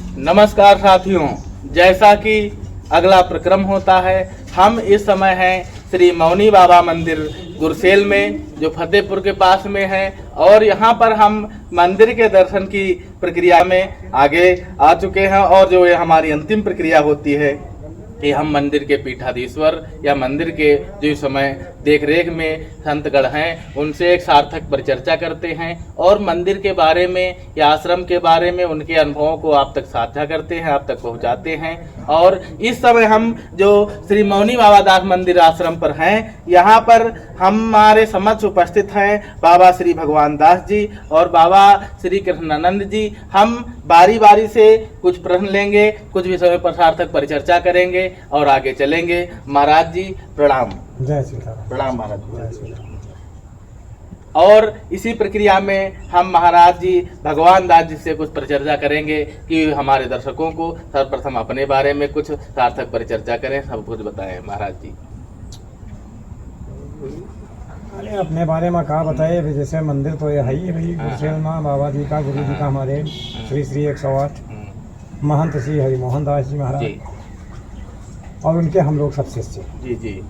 नमस्कार साथियों, जैसा कि अगला प्रक्रम होता है, हम इस समय हैं श्री मौनी बाबा मंदिर गुरसेल में, जो फतेहपुर के पास में है। और यहाँ पर हम मंदिर के दर्शन की प्रक्रिया में आगे आ चुके हैं। और जो ये हमारी अंतिम प्रक्रिया होती है कि हम मंदिर के पीठाधीश्वर या मंदिर के जो समय देख रेख में संतगण हैं, उनसे एक सार्थक परिचर्चा करते हैं और मंदिर के बारे में या आश्रम के बारे में उनके अनुभवों को आप तक साझा करते हैं, आप तक पहुंचाते हैं। और इस समय हम जो श्री मौनी बाबा दास मंदिर आश्रम पर हैं, यहाँ पर हमारे समक्ष उपस्थित हैं बाबा श्री भगवान दास जी और बाबा श्री कृष्णानंद जी। हम बारी बारी से कुछ प्रश्न लेंगे, कुछ विषयों पर सार्थक परिचर्चा करेंगे और आगे चलेंगे। महाराज जी प्रणाम। जय श्री राम। प्रणाम महाराज जय श्री राम। और इसी प्रक्रिया में हम महाराज जी भगवान दास जी से कुछ परिचर्चा करेंगे कि हमारे दर्शकों को सर्वप्रथम अपने बारे में कुछ सार्थक परिचर्चा करें, सब कुछ बताएं महाराज जी। अरे अपने बारे में कहा बताए, जैसे मंदिर तो ये है ही भाई गुरसेल में बाबा जी का, गुरु जी का, हमारे श्री श्री 108 महंत श्री हरिमोहन दास जी महाराज और उनके हम लोग सब शिष्य। जी जी।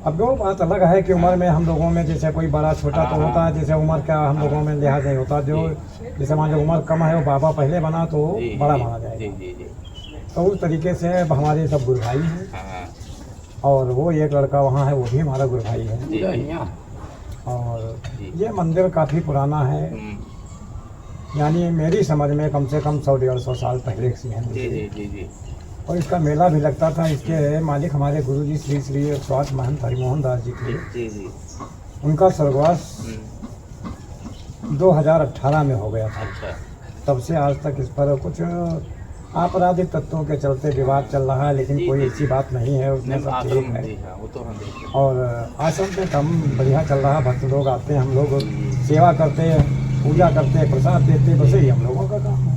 अब वो बात अलग है कि उम्र में हम लोगों में जैसे कोई बड़ा छोटा तो होता है, जैसे उम्र का हम लोगों में लिहाज नहीं होता। जो जैसे मान लो उम्र कम है वो बाबा पहले बना तो बड़ा माना जाएगा। तो उस तरीके से अब हमारे सब गुरु भाई हैं और वो एक लड़का वहाँ है, वो भी हमारा गुरु भाई है। और ये मंदिर काफ़ी पुराना है, यानी मेरी समझ में कम से कम 100-150 साल पहले से है। और इसका मेला भी लगता था। इसके मालिक हमारे गुरु जी श्री श्री 108 महंत हरिमोहन दास जी थे। उनका स्वर्गवास 2018 में हो गया था। तब से आज तक इस पर कुछ आपराधिक तत्वों के चलते विवाद चल रहा है, लेकिन कोई ऐसी बात नहीं है, उसमें सब ठीक है। और आश्रम पे काम बढ़िया चल रहा है। भक्त लोग आते हैं, हम लोग सेवा करते हैं, पूजा करते हैं, प्रसाद देते हैं, बस यही हम लोगों का काम है।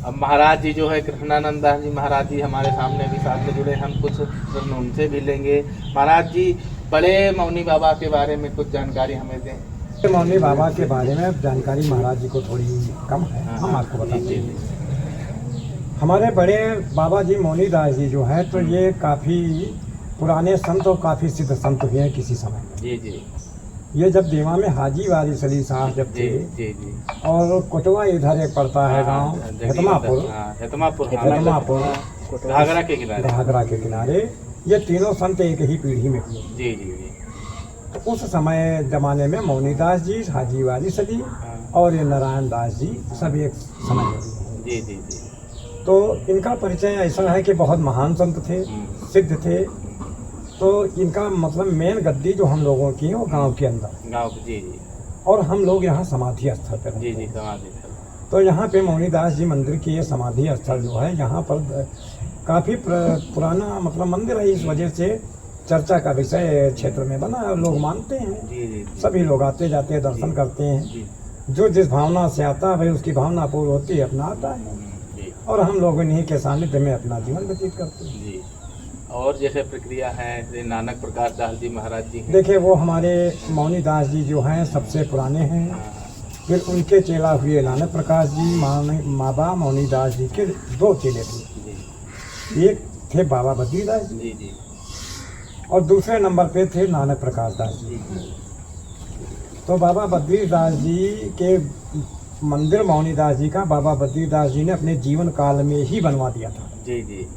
अब महाराज जी जो है कृष्णानंद दास जी महाराज जी हमारे सामने भी साथ में जुड़े, हम कुछ प्रश्न उनसे भी लेंगे। महाराज जी बड़े मौनी बाबा के बारे में कुछ जानकारी हमें दें। मौनी बाबा के बारे में जानकारी महाराज जी को थोड़ी कम है, हम आपको बताते हैं। हमारे बड़े बाबा जी मौनी दास जी जो है, तो ये काफ़ी पुराने संत और काफ़ी सिद्ध संत हुए हैं किसी समय में। जी जी। ये जब देवा में हाजी वारी सली साहब जब थे, और कोटवा इधर एक पड़ता है गांव हेतमापुर घाघरा के किनारे, ये तीनों संत एक ही पीढ़ी में हुए। जी जी। तो उस समय जमाने में मौनी दास जी, हाजी वारी सली और ये नारायण दास जी सब एक समय में हुए। जी जी जी। तो इनका परिचय ऐसा है कि बहुत महान संत थे, सिद्ध थे। तो इनका मतलब मेन गद्दी जो हम लोगों की है वो गांव के अंदर। जी जी। और हम लोग यहाँ समाधि स्थल पर जी जी समाधि स्थल। तो यहाँ पे मौनी दास जी मंदिर की ये समाधि स्थल जो है, यहाँ पर काफ़ी पुराना मतलब मंदिर है। इस वजह से चर्चा का विषय क्षेत्र में बना है, लोग मानते हैं। जी जी। सभी लोग आते जाते हैं, दर्शन करते हैं। जो जिस भावना से आता है भाई उसकी भावना पूर्ण होती है, अपना आता है। और हम लोग इन्हीं के सानिध्य में अपना जीवन व्यतीत करते हैं। जी। और जैसे प्रक्रिया है श्री नानक प्रकाश दास जी महाराज जी हैं। देखिए वो हमारे मौनी दास जी जो हैं सबसे पुराने हैं। फिर उनके चेला हुए नानक प्रकाश जी। बाबा मौनी दास जी के 2 चेले थे। एक थे बाबा बद्री दास जी और दूसरे नंबर पे थे नानक प्रकाश दास जी। तो बाबा बद्री दास जी के मंदिर मौनी दास जी का बाबा बद्री दास जी ने अपने जीवन काल में ही बनवा दिया था। जी जी।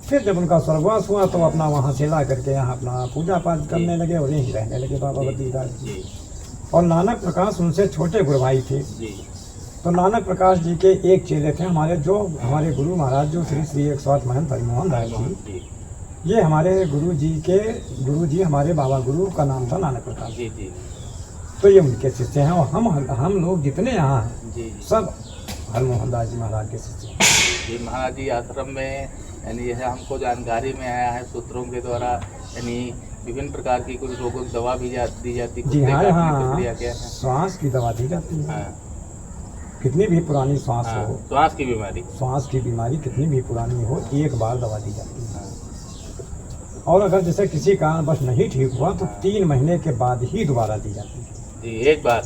फिर जब उनका स्वर्गवास हुआ तो अपना वहाँ से ला करके यहाँ अपना पूजा पाठ करने लगे और यहीं रहने लगे बाबा बद्री दास जी। और नानक प्रकाश उनसे छोटे गुरु भाई थे। तो नानक प्रकाश जी के एक चेले थे हमारे, जो हमारे गुरु महाराज जो श्री श्री 108 महंत हरिमोहन दास जी, ये हमारे गुरु जी हमारे बाबा गुरु का नाम था नानक प्रकाश जी। तो ये उनके शिष्य हैं। और हम लोग जितने यहाँ हैं सब हरिमोहन दास जी महाराज के शिष्य हैं। जी महाराज जी आश्रम में यानी यह हमको जानकारी में आया है सूत्रों के द्वारा, यानी विभिन्न प्रकार की कुछ रोगों की दवा भी दी जाती है। जी हाँ, श्वास की दवा दी जाती है। कितनी भी पुरानी श्वास हो, श्वास की बीमारी कितनी भी पुरानी हो, एक बार दवा दी जाती है। और अगर जैसे किसी कारणवश नहीं ठीक हुआ तो 3 महीने के बाद ही दोबारा दी जाती है। जी एक बार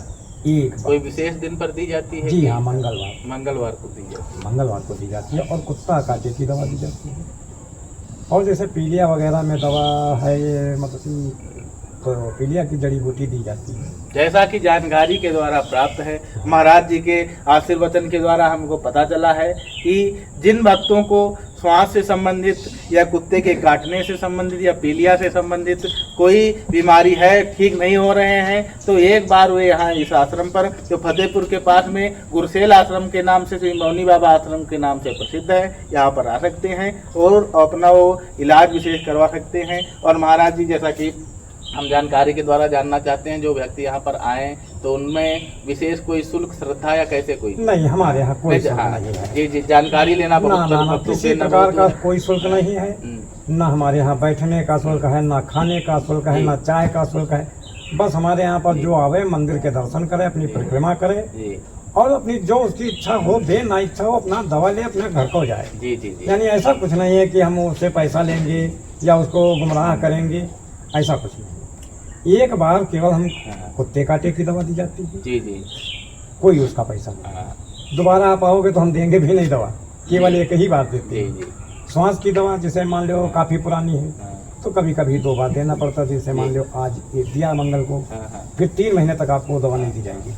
एक कोई विशेष दिन पर दी जाती है? जी हाँ, मंगलवार मंगलवार को दी जाती है। मंगलवार को दी जाती है। और कुत्ता काटे की दवा दी जाती है। और जैसे पीलिया वगैरह में दवा है ये, मतलब तो पीलिया की जड़ी बूटी दी जाती है। जैसा कि जानकारी के द्वारा प्राप्त है, महाराज जी के आशीर्वचन के द्वारा हमको पता चला है कि जिन भक्तों को श्वास से संबंधित या कुत्ते के काटने से संबंधित या पीलिया से संबंधित कोई बीमारी है, ठीक नहीं हो रहे हैं, तो एक बार वे यहाँ इस आश्रम पर, जो फतेहपुर के पास में गुरसेल आश्रम के नाम से, श्री मौनी बाबा आश्रम के नाम से प्रसिद्ध है, यहाँ पर आ सकते हैं और अपना वो इलाज विशेष करवा सकते हैं। और महाराज जी, जैसा कि हम जानकारी के द्वारा जानना चाहते हैं, जो व्यक्ति यहाँ पर आए तो उनमें विशेष कोई शुल्क, श्रद्धा या कैसे कोई? नहीं, हमारे यहाँ कोई शुल्क नहीं है। जी जी, जानकारी लेना बहुत ना, किसी प्रकार का कोई शुल्क नहीं है। ना हमारे यहाँ बैठने का शुल्क है, ना खाने का शुल्क है, ना चाय का शुल्क है। बस हमारे यहाँ पर जो आवे मंदिर के दर्शन करे, अपनी परिक्रमा करे और अपनी जो उसकी इच्छा हो दे, ना इच्छा हो अपना दवा ले, अपने घर को जाए। जी जी जी। यानी ऐसा कुछ नहीं है कि हम उससे पैसा लेंगे या उसको गुमराह करेंगे, ऐसा कुछ नहीं। एक बार केवल हम कुत्ते काटे की दवा दी जाती है। जी जी। कोई उसका पैसा नहीं। दोबारा आप आओगे तो हम देंगे भी नहीं दवा, केवल एक ही बार देते हैं। श्वास की दवा जैसे मान लो काफ़ी पुरानी है तो कभी कभी 2 बार देना पड़ता है। जैसे मान लो आज ये दिया मंगल को, फिर 3 महीने तक आपको दवा नहीं दी जाएगी।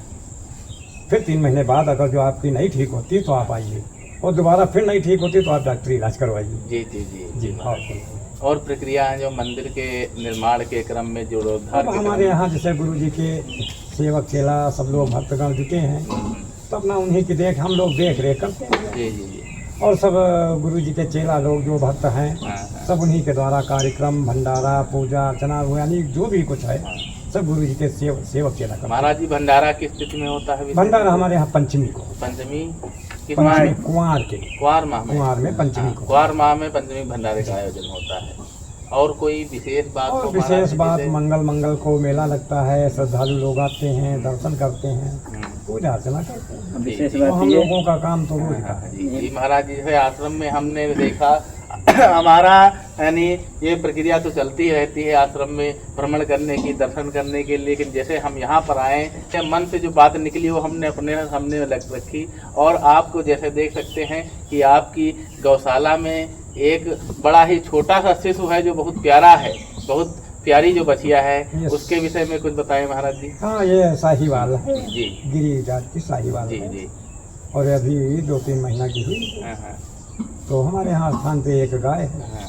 फिर 3 महीने बाद अगर जो आपकी नहीं ठीक होती तो आप आइए, और दोबारा फिर नहीं ठीक होती तो आप डॉक्टरी इलाज करवाइए। जी जी जी जी। और प्रक्रिया है जो मंदिर के निर्माण के क्रम में जो हमारे यहाँ जैसे गुरु जी के सेवक चेला सब लोग भक्तगण जुटे हैं, तो अपना उन्हीं की हम लोग देख रेख करते हैं। जी जी जी। और सब गुरु जी के चेला लोग जो भक्त हैं, सब उन्हीं के द्वारा कार्यक्रम, भंडारा, पूजा अर्चना, यानी जो भी कुछ है सब गुरु जी के सेवक चेला करते हैं। महाराज जी, भंडारा किस स्थिति में होता है? भंडारा हमारे यहाँ पंचमी को, कुंवार में पंचमी को, कुंवार माह में पंचमी भंडारे का आयोजन होता है। और कोई विशेष बात? और विशेष बात, मंगल को मेला लगता है, श्रद्धालु लोग आते हैं, दर्शन करते हैं, पूजा अर्चना करते हैं। विशेष बात हम लोगों का काम तो रोज का है। जी महाराज जी, आश्रम में हमने देखा हमारा यानी ये प्रक्रिया तो चलती रहती है आश्रम में भ्रमण करने की, दर्शन करने की, लेकिन जैसे हम यहाँ पर आए, मन से जो बात निकली वो हमने अपने सामने रखी। और आपको जैसे देख सकते हैं कि आपकी गौशाला में एक बड़ा ही छोटा सा शिशु है जो बहुत प्यारा है, बहुत प्यारी जो बचिया है, उसके विषय में कुछ बताएं महाराज जी। हाँ, ये साहिवाल है जी, गिरी जात की साहिवाल जी जी। और अभी 2-3 महीना की हुई। तो हमारे यहाँ स्थान पे एक गाय है,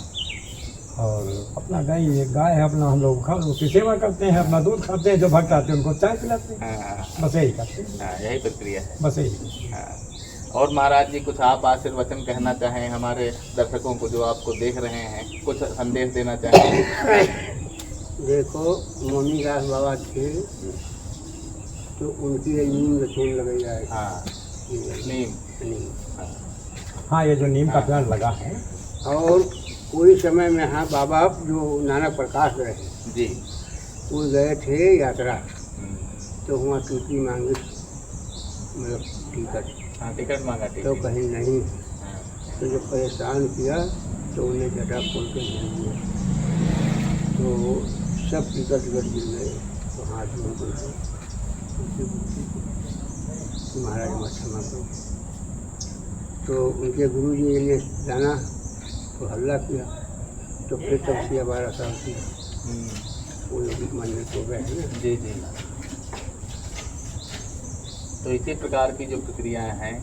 और अपना एक गाय है अपना, हम लोग उसकी सेवा करते हैं, अपना दूध खाते हैं, जो भक्त आते हैं उनको चाय पिलाते हैं, बस यही करते हैं। यही प्रक्रिया है, बस यही। और महाराज जी, कुछ आप आशीर्वचन कहना चाहें हमारे दर्शकों को जो आपको देख रहे हैं, कुछ संदेश देना चाहें? देखो, मौनी दास बाबा थे तो उनकी नीम रचून लगाई जाए। नीम, हाँ, ये जो नीम का पेड़ लगा है। और कोई समय में हाँ बाबा जो नाना प्रकाश रहे जी, वो गए थे यात्रा, तो वहाँ टिकट मांगी, मतलब टिकट मांगा, तो कहीं नहीं। तो जब परेशान किया तो उन्हें जटा खोल के गिर दिया, तो सब टिकट गिर गए। तो हाथ में महाराज क्षमा करो। तो उनके गुरु जी ने जाना तो हल्ला किया, तो फिर तब से 12 साल की वो मंदिर को गए हैं। जी जी। तो इसी प्रकार की जो प्रक्रियाएं हैं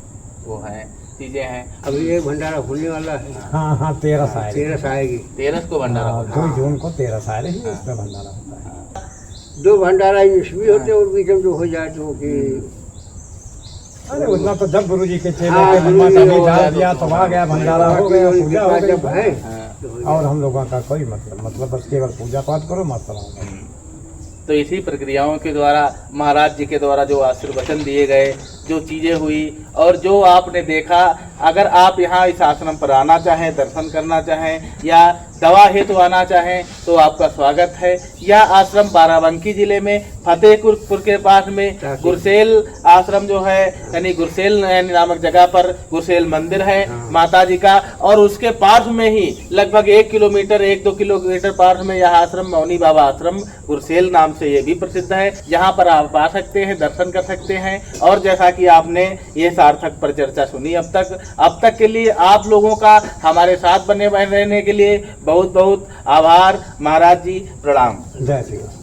वो हैं, चीज़ें हैं। अभी एक भंडारा होने वाला है। हाँ हाँ, 13 आएगी। 13 को भंडारा, 2 जून को 13 आ रही है, इसका भंडारा होता है। 2 भंडारा इसमें होते हैं, और बीच में जो हो जाए तो कि अरे उतना तो जब गुरु जी के चेले के मन में डाल दिया तो आ गया, भंडारा हो गया, पूजा हो गई। और हम लोगों का कोई मतलब बस केवल पूजा पाठ करो, मस्त रहो। तो इसी प्रक्रियाओं के द्वारा महाराज जी के द्वारा जो आशीर्वचन दिए गए, जो चीज़ें हुई और जो आपने देखा, अगर आप यहाँ इस आश्रम पर आना चाहें, दर्शन करना चाहें या दवा हेतु आना चाहें तो आपका स्वागत है। यह आश्रम बाराबंकी जिले में फतेहपुर के पास में गुरसेल आश्रम जो है यानी गुरसेल नामक जगह पर गुरसेल मंदिर है माता जी का, और उसके पास में ही लगभग 1-2 किलोमीटर पास में यह आश्रम मौनी बाबा आश्रम गुरसेल नाम से ये भी प्रसिद्ध है। यहाँ पर आप आ सकते हैं, दर्शन कर सकते हैं। और जैसा कि आपने ये सार्थक पर चर्चा सुनी अब तक के लिए आप लोगों का हमारे साथ बने रहने के लिए बहुत बहुत आभार। महाराज जी प्रणाम। जय श्री राम।